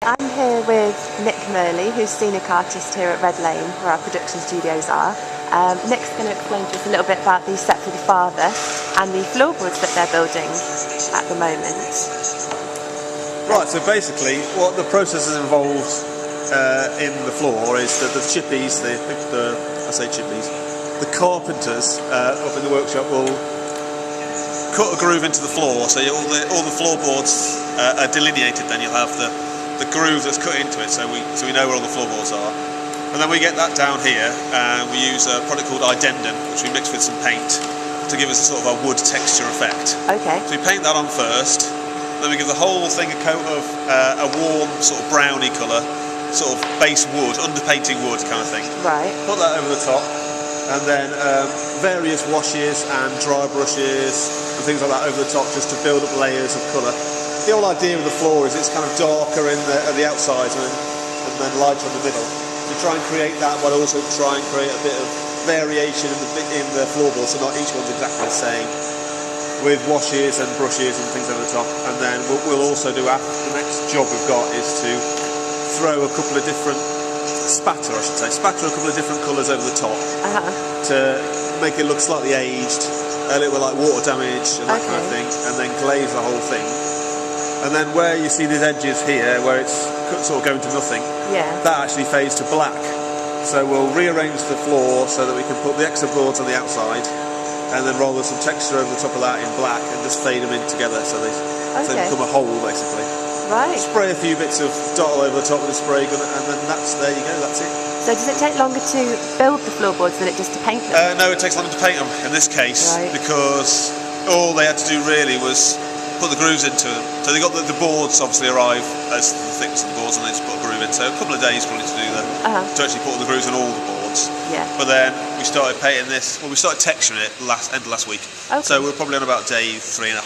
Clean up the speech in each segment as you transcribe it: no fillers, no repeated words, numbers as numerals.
I'm here with Nick Murley, who's Scenic artist here at Red Lane, where our production studios are. Nick's going to explain to us a little bit about the Set for the Father and the floorboards that they're building at the moment. Right, so basically what the process is involved in the floor is that the chippies, the carpenters up in the workshop will cut a groove into the floor, so all the floorboards are delineated. Then you'll have the groove that's cut into it, so we know where all the floorboards are. And then we get that down here, and we use a product called Idendon, which we mix with some paint to give us a sort of a wood texture effect. Okay. So we paint that on first, then we give the whole thing a coat of a warm sort of browny colour, sort of base wood, underpainting wood kind of thing. Right. Put that over the top, and then various washes and dry brushes and things like that over the top, just to build up layers of colour. The whole idea of the floor is it's kind of darker at the outside and then lighter in the middle. To try and create that, but also try and create a bit of variation in the floorboards, so not each one's exactly the same, with washes and brushes and things over the top. And then what we'll also do after, the next job we've got is to throw a couple of different spatter a couple of different colours over the top to make it look slightly aged, a little bit like water damage and that kind of thing, and then glaze the whole thing. And then where you see these edges here, where it's sort of going to nothing, that actually fades to black. So we'll rearrange the floor so that we can put the extra boards on the outside, and then roll some texture over the top of that in black, and just fade them in together so they become a whole, basically. Right. Spray a few bits of dot all over the top with a spray gun, and then there you go, that's it. So does it take longer to build the floorboards than it does to paint them? No, it takes longer to paint them in this case, because all they had to do really was put the grooves into them. So they got the boards obviously arrive as the thickness of the boards, and they just put a groove in. So a couple of days probably to do that, to actually put all the grooves on all the boards. Yeah. But then we started painting this. Well, we started texturing it end of last week. Okay. So we're probably on about day 3.5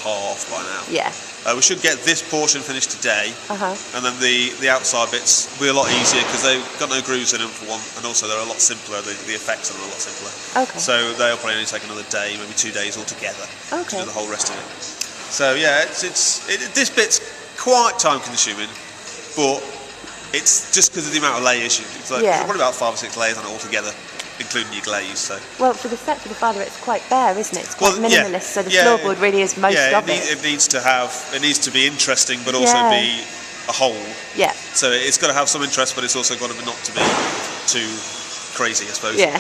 by now. Yeah. We should get this portion finished today, and then the outside bits will be a lot easier because they've got no grooves in them for one, and also they're a lot simpler. The effects are a lot simpler. Okay. So they'll probably only take another day, maybe 2 days altogether to do the whole rest of it. So yeah, this bit's quite time consuming, but it's just because of the amount of layers. It's like probably about 5 or 6 layers on it altogether, including your glaze. So. Well, for the Set for the Father, it's quite bare, isn't it? It's quite minimalist. So the floorboard really is most of it. It needs to be interesting, but also be a whole. Yeah. So it's got to have some interest, but it's also got to not to be too crazy, I suppose. Yeah.